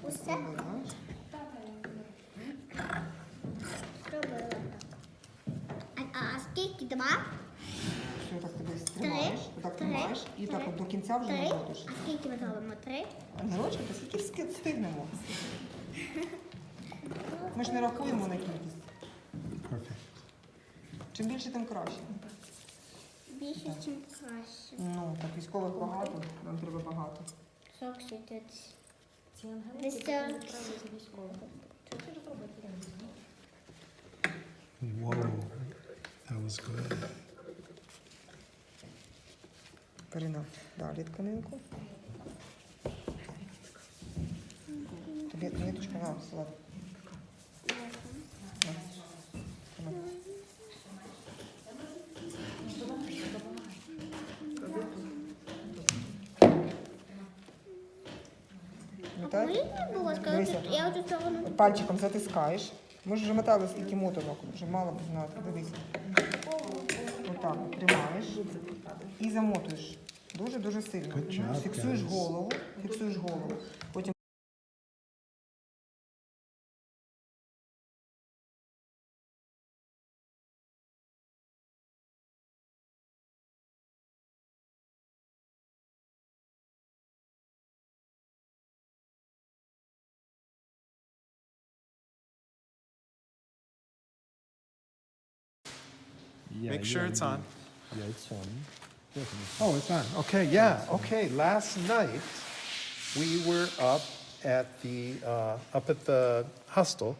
Усе? Зробила так. А скільки? 2? Що так тебе тримаєш? Так тримаєш і так от до кінця вже не робиш. А скільки ми зробимо? 3? Гнилочки, то скільки встигнемо. Ми ж не рахуємо на кількість. Чим більше, тим краще. Більше, чим краще. Ну, так, військових багато, нам треба багато. 40. Ці ангели відправляють за військових. Що ти робити? Whoa, that was good. Каріна, далі тканинку. Тобі ниточка на салат. Дивися, Я оцю сторону. пальчиком затискаєш. Ми ж вже метали скільки мотанок, вже мало б знати. Дивись. Отак от тримаєш і замотуєш. Дуже-дуже сильно. Good job, Фіксуєш guys. голову, фіксуєш голову. Потім Make sure it's on. Yeah, it's on. Oh, it's on. Okay, yeah. Okay. Last night we were up at the hostel,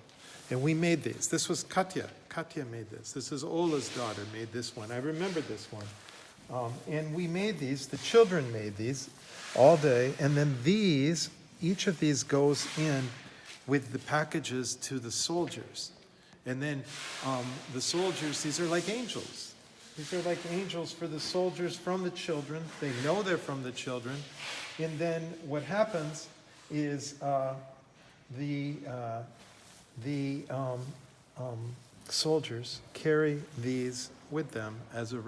and we made these. This was Katya. Katya made this. This is Ola's daughter made this one. I remember this one. And we made these. The children made these all day, and then these. Each of these goes in with the packages to the soldiers. And then the soldiers, these are like angels. These are like angels for the soldiers from the children. They know they're from the children. And then what happens is the soldiers carry these with them as a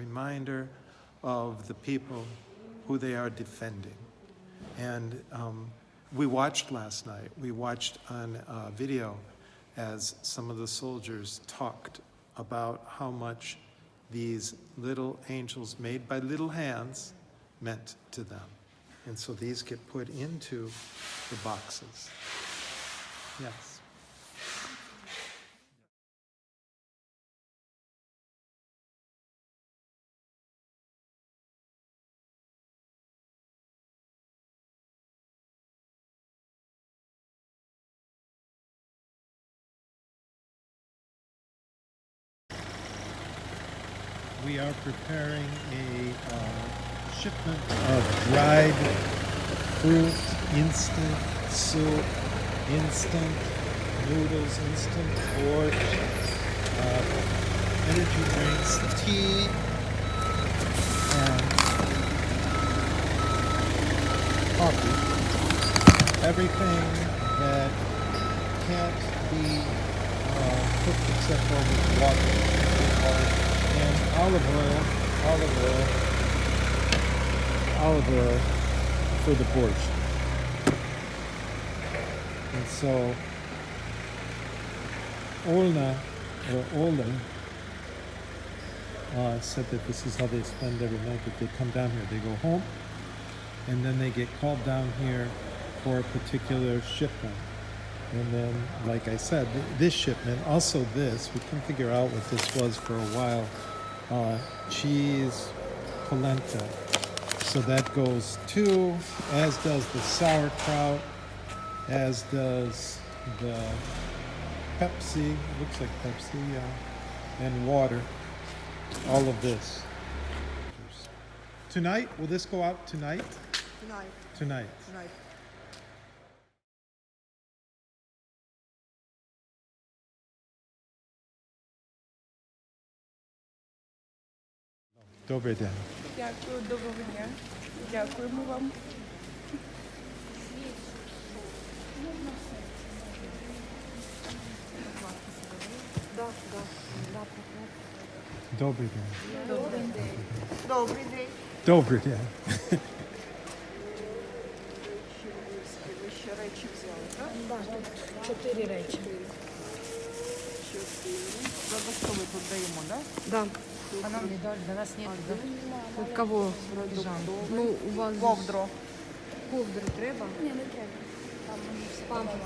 reminder of the people who they are defending. And we watched last night, we watched on video as some of the soldiers talked about how much these little angels made by little hands meant to them. And so these get put into the boxes. Yes. We are preparing a shipment of dried fruit, instant soup, instant noodles, instant porridge, energy drinks, tea, and coffee. Everything that can't be cooked except over water. And olive oil for the borscht. And so Olna said that this is how they spend every night, that they come down here. They go home, and then they get called down here for a particular shipment. And then, like I said, this shipment, also this, we couldn't figure out what this was for a while, cheese polenta. So that goes too, as does the sauerkraut, as does the Pepsi, looks like Pepsi, yeah, and water, all of this. Tonight, will this go out tonight? Tonight. Добрий день. Дякую, доброго дня. Дякуємо вам. Добрий день. добрий день. Добрий день. 4 речі. За що ми тут даємо, так? Да. А нам Для нас нет. Да. Кого? Ну, у вас ковдру. ковдри треба? Ні, не треба. Там памперси.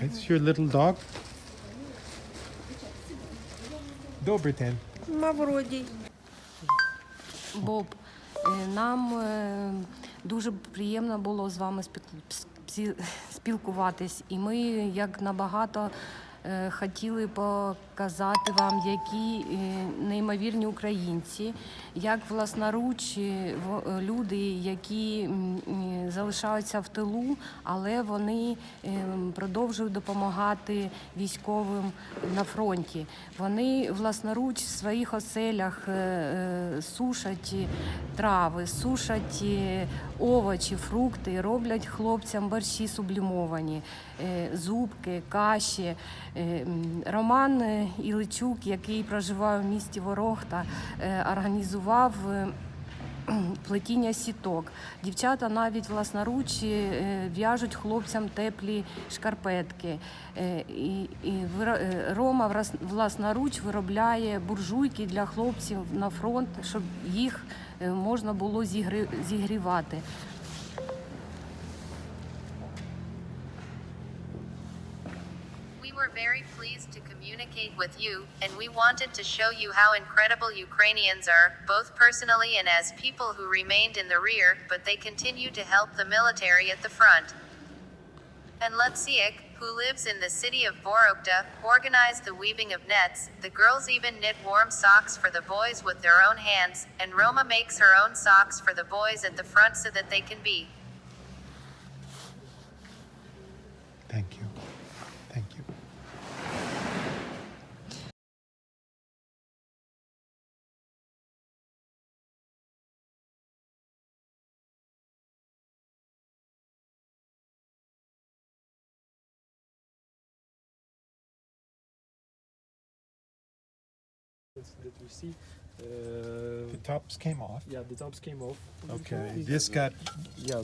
It's your little dog? Добрий день. Мавроді. Боб, нам дуже приємно було з вами спілкуватись. І ми, як набагато, хотіли показати вам, які неймовірні українці, як власноруч люди, які залишаються в тилу, але вони продовжують допомагати військовим на фронті. Вони власноруч в своїх оселях сушать трави, сушать овочі, фрукти, роблять хлопцям борщі сублімовані, зубки, каші. Роман Іличук, який проживає в місті Ворохта, організував плетіння сіток. Дівчата навіть власноруч в'яжуть хлопцям теплі шкарпетки. Рома власноруч виробляє буржуйки для хлопців на фронт, щоб їх можна було зігрівати. We were very pleased to communicate with you, and we wanted to show you how incredible Ukrainians are, both personally and as people who remained in the rear, but they continue to help the military at the front. And Lutsiek, who lives in the city of Vorokhta, organized the weaving of nets. The girls even knit warm socks for the boys with their own hands, and Roma makes her own socks for the boys at the front so that they can be. Thank you. Thank you. That we see. The tops came off. Yeah, the tops came off. Okay. This got. Yeah.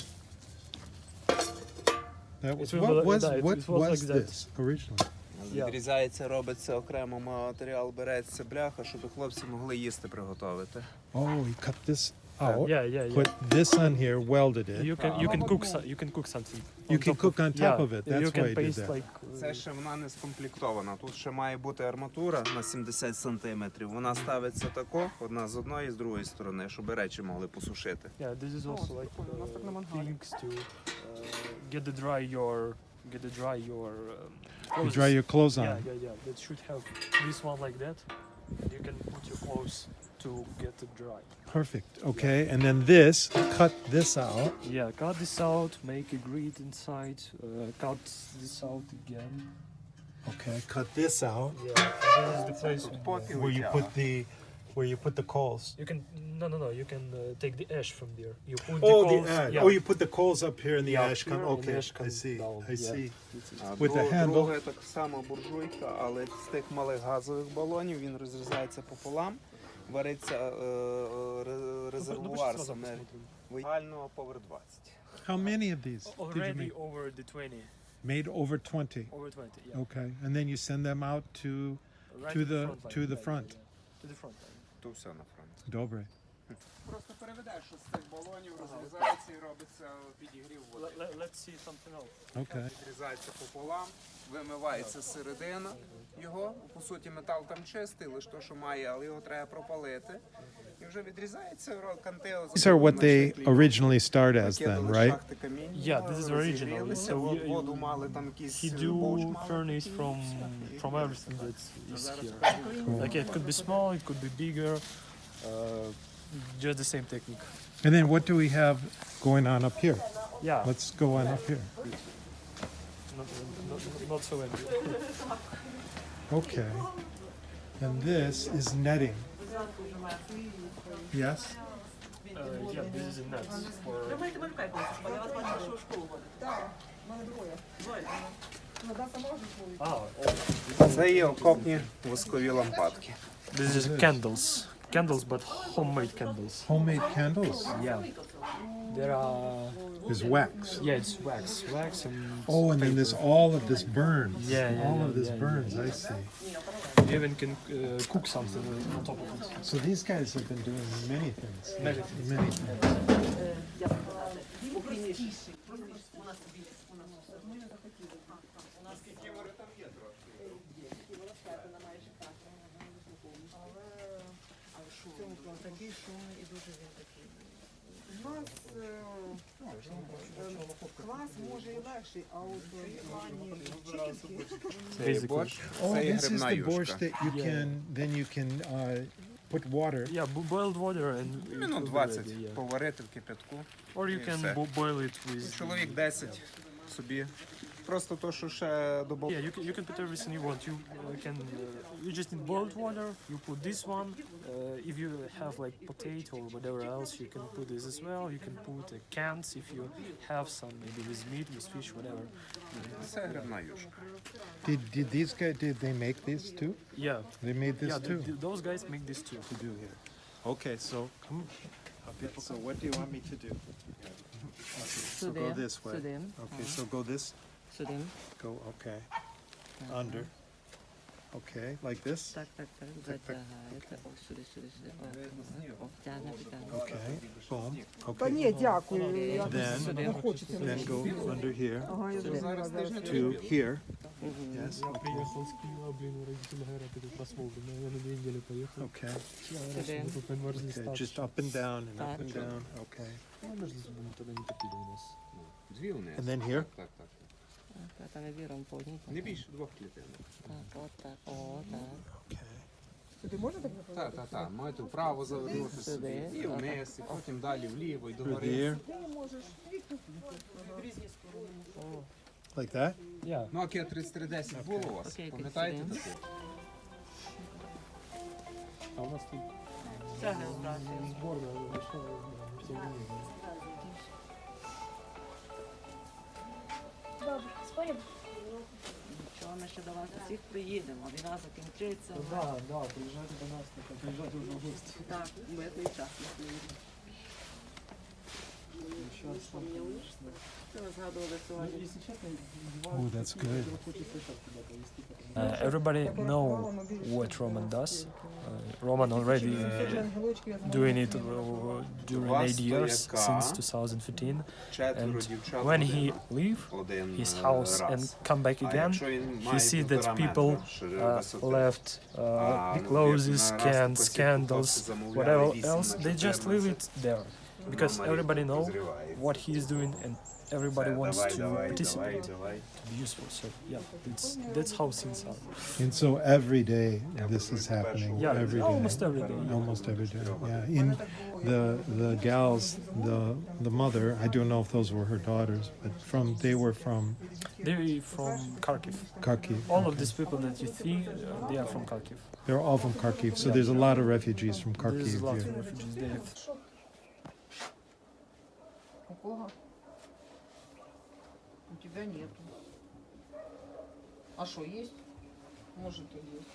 That was. It What was was like that. what It was was like that. this originally? Відрізається, робиться окремо матеріал, береться бляха, щоб хлопці могли їсти приготувати. Oh, he cut this out. Yeah. Put this on here, welded it. You can cook something. You can cook on top of it. You That's why can he did paste that. like. Це ще вона не скомплектована. Тут ще має бути арматура на 70 сантиметрів. Вона ставиться тако, одна з одної, з другої сторони, щоб речі могли посушити. Yeah, this is also like things to get the dry your You clothes. dry your clothes on. Yeah. That should have this one like that. And you can put your clothes to get it dry. Perfect. Okay, and then this, cut this out. Yeah, cut this out, make a grid inside, cut this out again. Okay, cut this out. Yeah, this is the place Where you put the coals. you can no you can take the ash from there. You put Oh, the coals. ash. Yeah. Oh, you put the coals up here and the Yeah, ash up come. here and the Okay, ash I comes see. down. I Yeah. see. А With the handle. друге так само буржуйка, але з тих малих газових балонів він розрізається пополам, вариться резервуар Ну, саме посмотрим. загального поверх 20. How many of these did you Already make? over the 20. Made over 20. Over 20, yeah. Okay, and then you send them out to Right To to the- front line. to the Yeah, front. yeah. To the front line. То все на фронт. Dobre. Просто переведеш, що з цих балонів розрізається і робиться підігрів води. Let's see something else. Okay. Відрізається пополам, вимивається середина його. По суті, метал там чистий, лише то, що має, але його треба пропалити. І вже відрізається канти. These are what they originally start as then, right? Yeah, this is original. So Воду мали там якісь he do furnace from everything that is here. Like it could be small, it could be bigger. Just the same technique. And then what do we have going on up here? Yeah. Let's go on up here. not so empty. Okay. And this is netting. Yes? Yeah, this is a net for. Ah, Це є окопні воскові лампадки. this is candles. Candles, but homemade candles. Homemade candles. Yeah. There are. There's wax. Yeah, it's wax and. Oh, and then there's all of this burns. Yeah, all of yeah, this yeah, burns. I see. You even can cook something on top of it. So these guys have been doing many things. Many things. Many things. Такий шумний і дуже він такий. У нас квас може і легший, а от в плані вчительки. Це є борщ, Oh, це є this is грибна the borscht юшка. that you can put water. Yeah, boiled water and. it Минут will be 20 ready, yeah. поварити в кипятку. Or you І can все. boil it with. Чоловік 10 собі. Просто то, що ще добав. Yeah, you can put everything you want. You just need boiled water. You put this one. If you have like potato or whatever else, you can put this as well. You can put cans if you have some, maybe with meat, with fish, whatever. Це грибна юшка. Did these guys, did they make this too? Yeah, They made this yeah. too. Those guys make this too. To do here. Okay, so come. So what do you want me to do? Okay, so go this way. Okay, so go this. Go, okay. Under. Okay, like this. Okay, boom. Та Okay. ні, дякую. Я Then, не хочеться. then go under here Ага, я зрозуміла зараз. to here. Yes. Приехал с Киева, блин, у родителей говорят, это просмотрено. Я на 2 недели поехал. Okay. Мы тут замерзли Okay. стать. Just up and down and up and down. Okay. Ну, мы же тогда не топили у нас. Дві вниз. And then here. Так, так. Там віром повні. Не більше 2 клітин. Так, от так, о, так. Okay. Сюди можна так Так, так, так. Маєте вправо завернути собі. І вниз, і потім далі вліво, і до Through гори. here. Like that? Yeah. Nokia 3310 було у вас? Окей, Пам'ятаєте окей. таке? А у нас тут сборная вышла, все вместе. Добре, споримо? Нічого, ми ще до вас усіх приїдемо, війна закінчиться. Да, приезжайте до нас, приезжайте уже в гости. Так, мирний час ми приїдемо. Це ви згадували сьогодні. Если честно, Oh, that's good. everybody know what Roman does. Roman already doing it during 8 years since 2015. Четверо And дівчат. when he leave один his house and раз. come back А again, якщо він he має see that 1,5 people метра висоти, left а, the ну, clothes, як на раз cans, попросив candles, хлопці замовляли whatever 8 else, на they just 14. leave it there because Мама everybody рідко know розривається. what he is doing and everybody Все, wants давай, to давай, participate, давай. to be useful. So yeah, that's how things are. And so every day this is happening. Yeah, Every day. almost every day. Almost every day. Yeah. In the gals, the mother, I don't know if those were her daughters, but they were from They're from Kharkiv. Kharkiv. All of these people that you see, they are from Kharkiv. They're all from Kharkiv. So there's a lot of refugees from There's Kharkiv a lot here. of refugees there. У кого? У тебя нету. А что, есть? Может, и есть.